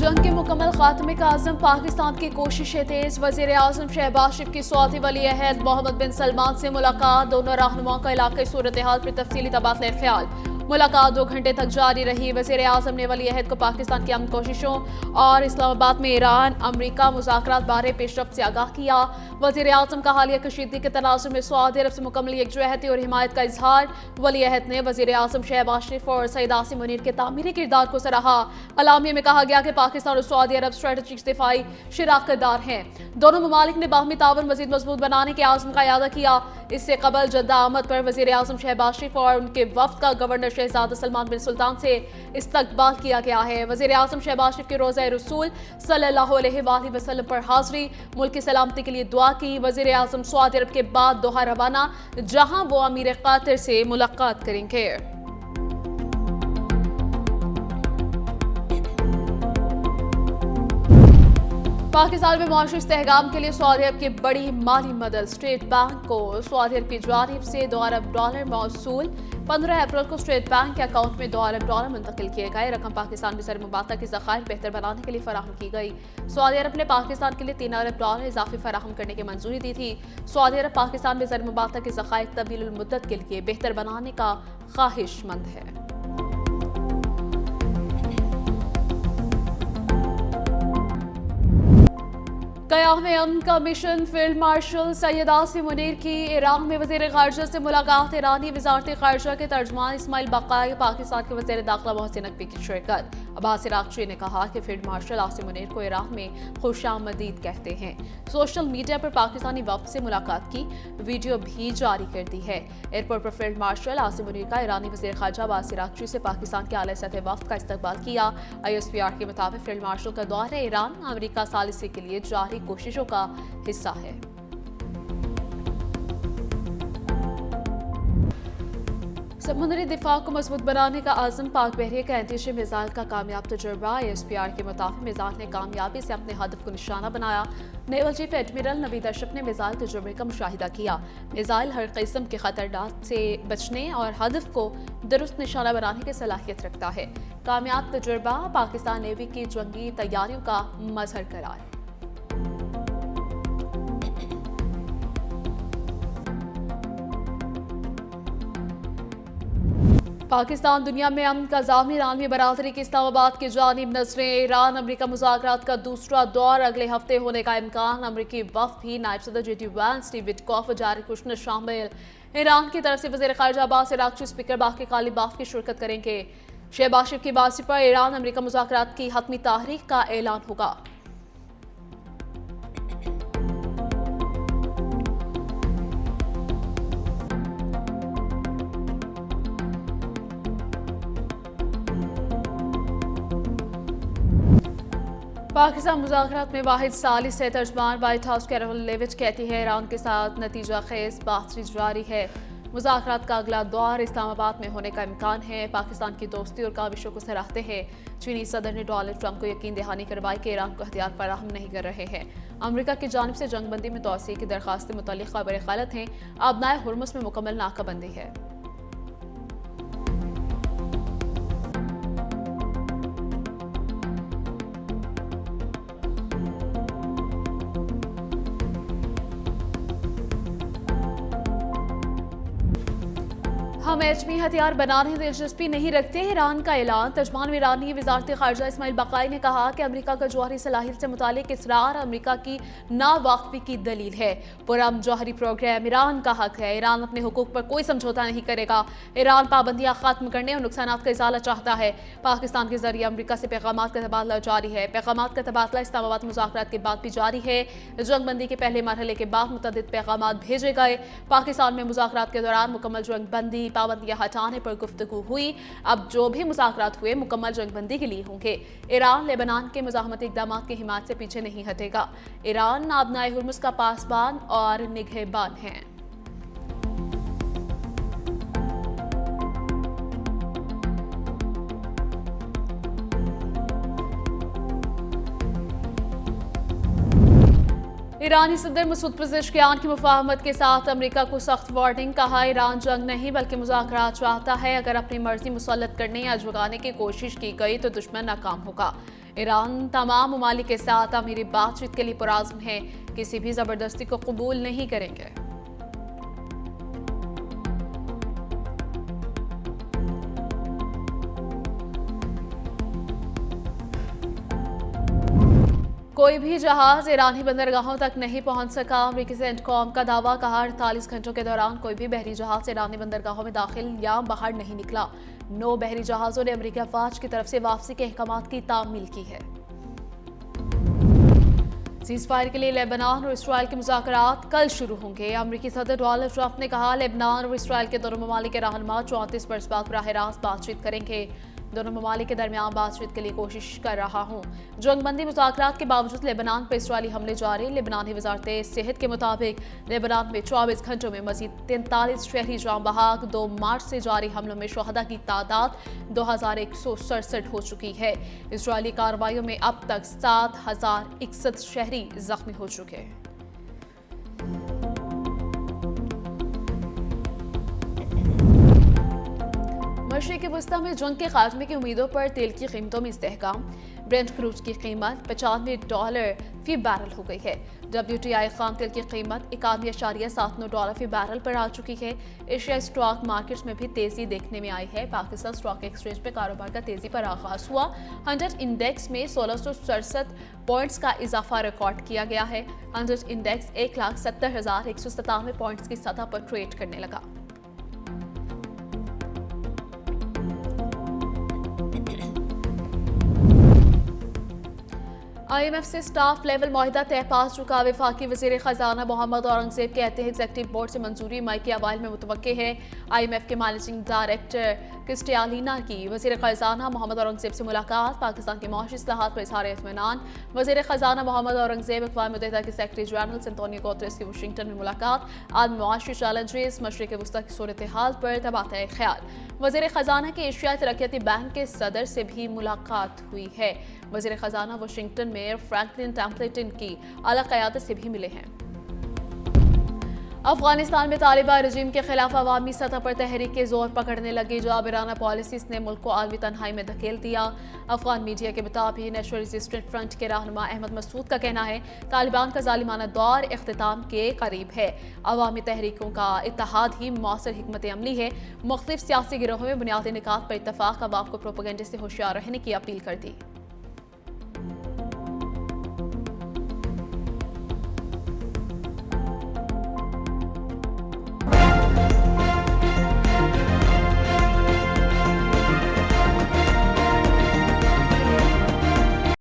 जंग के मुकम्मल खात्मे का आज़म पाकिस्तान की कोशिशें तेज। वज़ीर आज़म शहबाज शरीफ की सऊदी वली अहद मोहम्मद बिन सलमान से मुलाकात। दोनों रहनुमाओं का इलाके सूरत हाल पर तफसीली तबादला ख्याल। मुलाकात 2 घंटे तक जारी रही। वज़ीर आज़म ने वली अहद को पाकिस्तान की अमन कोशिशों और इस्लामाबाद में ईरान अमरीका मुज़ाकरात बारे पेशरफ्त से आगाह किया। वज़ीर आज़म का हालिया कशीदगी के तनाज़ुर में सऊदी अरब से मुकम्मल यकजहती और हिमायत का इजहार। वली अहद ने वज़ीर आज़म शहबाज शरीफ और सईद आसिम मुनीर के तामीरी किरदार को सराहा। अलामिया में कहा गया कि पाकिस्तान और सऊदी अरब स्ट्रेटेजिक दिफाई शराकतदार हैं। दोनों ममालिक ने बाहमी ताउन मजीद मजबूत बनाने के आज़म का इयादा किया। इससे कबल जद्दा आमद पर वज़ीर आज़म शहबाज शरीफ और उनके वफ्द का गवर्नर शहजादा सलमान बिन सुल्तान से इस्तकबाल किया गया है। वज़ीर आज़म शहबाज शरीफ के रोज़ा रसूल सल्लल्लाहु अलैहि वसल्लम पर हाज़री, मुल्क की सलामती के लिए दुआ की। वज़ीर आज़म सऊदी अरब के बाद दोहा रवाना, जहां वो अमीर क़तर से मुलाकात करेंगे। पाकिस्तान में मुआशी इस्तेहकाम के लिए सऊदी अरब की बड़ी माली मदद। स्टेट बैंक को सऊदी अरब की जानिब से $2 अरब मौसूल। 15 अप्रैल को स्टेट बैंक के अकाउंट में $2 अरब मुंतकिल किए गए। रकम पाकिस्तान में ज़र मुबादला के ज़खायर बेहतर बनाने के लिए फराहम की गई। सऊदी अरब ने पाकिस्तान के लिए $3 अरब इजाफी फराहम करने की मंजूरी दी थी। सऊदी अरब पाकिस्तान में ज़र मुबादला के ज़खायर तवील मुद्दत के लिए बेहतर बनाने का ख्वाहिशमंद है। क़याम अमन का mission field marshal Syed Asim Munir की ईरान में वज़ीर ख़ारजा से मुलाकात। ईरानी वज़ारत ख़ारजा के तर्जमान इस्माइल बक़ाई, पाकिस्तान के वज़ीर दाखिला मोहसिन नकवी की शिरकत। अब्बास इराक़ची ने कहा कि फील्ड मार्शल आसिम मुनीर को ईरान में खुशामदीद कहते हैं। सोशल मीडिया पर पाकिस्तानी वफ़द से मुलाकात की वीडियो भी जारी कर दी है। एयरपोर्ट पर फील्ड मार्शल आसिम मुनीर का ईरानी वज़ीर ख़ारजा अब्बास इराक़ची से पाकिस्तान के आला सतह वफ़द का इस्तकबाल किया। ISPR के मुताबिक फील्ड मार्शल का दौरा ईरान अमरीका सालिसी के लिए जारी कोशिशों का हिस्सा है। समुद्री दिफा को मजबूत बनाने का आज़म। पाक बहरिया का एंटीशि मिसाइल का कामयाब तजुर्बा। ISPR के मुताबिक मिसाइल ने कामयाबी से अपने हदफ को निशाना बनाया। Naval chief admiral Naveed Ashraf ने मिसाइल तजुर्बे का मुशाहिदा किया। मिसाइल हर किस्म के खतरनाक से बचने और हदफ को दुरुस्त निशाना बनाने की सलाहियत रखता है। कामयाब तजुर्बा पाकिस्तान नेवी की जंगी तैयारियों का मजहर करार। पाकिस्तान दुनिया में अमन का ज़ामिन। आलमी बरादरी की इस्लामाबाद की जानिब नजरें। ईरान अमरीका मुज़ाकरात का दूसरा दौर अगले हफ्ते होने का इम्कान। अमरीकी वफ़द भी नायब सदर JD Vance, स्टीव विटकॉफ और जारेड कुशनर शामिल। ईरान की तरफ से वज़ीर ख़ारजा अब्बास इराक़ची, स्पीकर बाकी गालिबाफ की शिरकत करेंगे। शहबाज शरीफ की बातचीत पर ईरान अमरीका मुज़ाकरात की हतमी तारीख का ऐलान होगा। पाकिस्तान मुज़ाकरात में वाहिद सालिस है। तर्जमान व्हाइट हाउस कैरोल लेविच कहती है ईरान के साथ नतीजा खेज बातचीत जारी है। मुज़ाकरात का अगला दौर इस्लामाबाद में होने का इम्कान है। पाकिस्तान की दोस्ती और काविशों को सराहते हैं। चीनी सदर ने डोनाल्ड ट्रंप को यकीन दहानी करवाई कि ईरान को हथियार फराहम नहीं कर रहे हैं। अमरीका की जानिब से जंगबंदी में तोसी की दरखास्त मुतल्लिक़ खबर गलत हैं। आबनाए हुर्मुज़ में मुकम्मल नाकाबंदी है। हम एटमी हथियार बनाने में दिलचस्पी नहीं रखते, ईरान का ऐलान। तर्जमान ईरानी वज़ारत ख़ारजा इस्माइल बक़ाई ने कहा कि अमरीका का जौहरी सलाहियत से मुतालिक इसरार अमरीका की नावाकफी की दलील है। पुरअमन जौहरी प्रोग्राम ईरान का हक है। ईरान अपने हुकूक पर कोई समझौता नहीं करेगा। ईरान पाबंदियाँ खत्म करने और नुकसानात का इज़ाला चाहता है। पाकिस्तान के जरिए अमरीका से पैगामात का तबादला जारी है। पैगामात का तबादला इस्लामाबाद मुज़ाकरात के बाद भी जारी है। जंगबंदी के पहले मरहले के बाद मुतअद्दिद पैगामात भेजे गए। पाकिस्तान में मुज़ाकरात के दौरान मुकम्मल जंगबंदी, पाबंदियां हटाने पर गुफ्तगू हुई। अब जो भी मुज़ाकरात हुए मुकम्मल जंगबंदी के लिए होंगे। ईरान लेबनान के मुज़ाहमती इक़दामात की हिमायत से पीछे नहीं हटेगा। ईरान आबनाए हुर्मुज़ का पासबान और निगहबान है। ईरानी सदर मसूद पेज़ेश्कियान की मुफाहमत के साथ अमेरिका को सख्त वार्निंग। कहा, ईरान जंग नहीं बल्कि मुज़ाकरात चाहता है। अगर अपनी मर्जी मुसल्लत करने या झुकाने की कोशिश की गई तो दुश्मन नाकाम होगा। ईरान तमाम ममालिक के साथ अमीरी बातचीत के लिए पुरज़्म है, किसी भी ज़बरदस्ती को कबूल नहीं करेंगे। कोई भी जहाज ईरानी बंदरगाहों तक नहीं पहुंच सका। अमेरिकी सेंटकॉम का दावा। कहा, 48 घंटों के दौरान कोई भी बहरी जहाज ईरानी बंदरगाहों में दाखिल या बाहर नहीं निकला। 9 बहरी जहाजों ने अमेरिकी अफवाज की तरफ से वापसी के अहकामात की तामील की है। सीज फायर के लिए लेबनान और इसराइल के मुज़ाकरात कल शुरू होंगे। अमेरिकी सदर डोनाल्ड ट्रंप ने कहा, लेबनान और इसराइल के दोनों ममालिक के रहनुमा 34 बरस बाद बराह रास्त बातचीत करेंगे। दोनों ममालिक के दरमियान बातचीत के लिए कोशिश कर रहा हूँ। जंगबंदी मुज़ाकरात के बावजूद लेबनान पर इसराइली हमले जारी। लेबनानी वजारत सेहत के मुताबिक लेबनान में 24 घंटों में मजीद 43 शहरी जाम बहाक। 2 मार्च से जारी हमलों में शहदा की तादाद 2167 हो चुकी है। इसराइली कार्रवाइयों में अब तक 7061 शहरी जख्मी हो चुके हैं। मशरिक़ वस्ता में जंग के खात्मे की उम्मीदों पर तेल की कीमतों में इस्तेहकाम। ब्रेंट क्रूज की कीमत $95 फी बैरल हो गई है। WTI खाम तेल की कीमत $91.79 फी बैरल पर आ चुकी है। एशिया स्टॉक मार्केट्स में भी तेजी देखने में आई है। पाकिस्तान स्टॉक एक्सचेंज पे कारोबार का तेजी पर आगाज हुआ। 100 इंडेक्स में 1667 पॉइंट्स का इजाफा रिकॉर्ड किया गया है। 100 इंडेक्स 1,70,197 पॉइंट्स की सतह पर ट्रेड करने लगा। IMF से स्टाफ लेवल मुआहिदा तय पा चुका। वफाकी वज़ीर ख़जाना मोहम्मद औरंगज़ेब कहते हैं, एग्जीक्यूटिव बोर्ड से मंजूरी मई के अवाइल में मुतवक्के है। IMF के मैनेजिंग डायरेक्टर क्रिस्टियालिना की वज़ीर ख़जाना मोहम्मद औरंगज़ेब से मुलाकात। पाकिस्तान की मआशी इस्लाहात पर इज़हार इत्मीनान। वज़ीर ख़जाना मोहम्मद औरंगज़ेब अक़वाम मुत्तहिदा के सेक्रेटरी जनरल एंटोनियो गुतेरेस की वाशिंगटन में मुलाकात। आलमी मआशी चैलेंजेस, मशरिक़ वस्ता की सूरत हाल पर तबादला ख्याल। वज़ीर ख़जाना के एशियाई तरक्याती बैंक के सदर से भी मुलाकात हुई है। वज़ीर ख़जाना वाशिंगटन में फ्रैंकलिन टेम्पलेटन की आला क़यादत से भी मिले हैं। अफगानिस्तान में तालिबान रजीम के खिलाफ अवामी सतह पर तहरीक के जोर पकड़ने लगी। जाबिराना पॉलिसीज ने मुल्क को आलमी तन्हाई में धकेल दिया। अफगान मीडिया के मुताबिक नेशनल रेजिस्टेंट फ्रंट के रहनुमा अहमद मसूद का कहना है, तालिबान का जालिमाना दौर इख्तिताम के करीब है। अवामी तहरीकों का इत्तेहाद ही मौसर हिकमत अमली है। मुख्तलिफ सियासी गिरोहों में बुनियादी निकात पर इत्तफाक अवाम को प्रोपेगेंडे से होशियार रहने की अपील कर दी।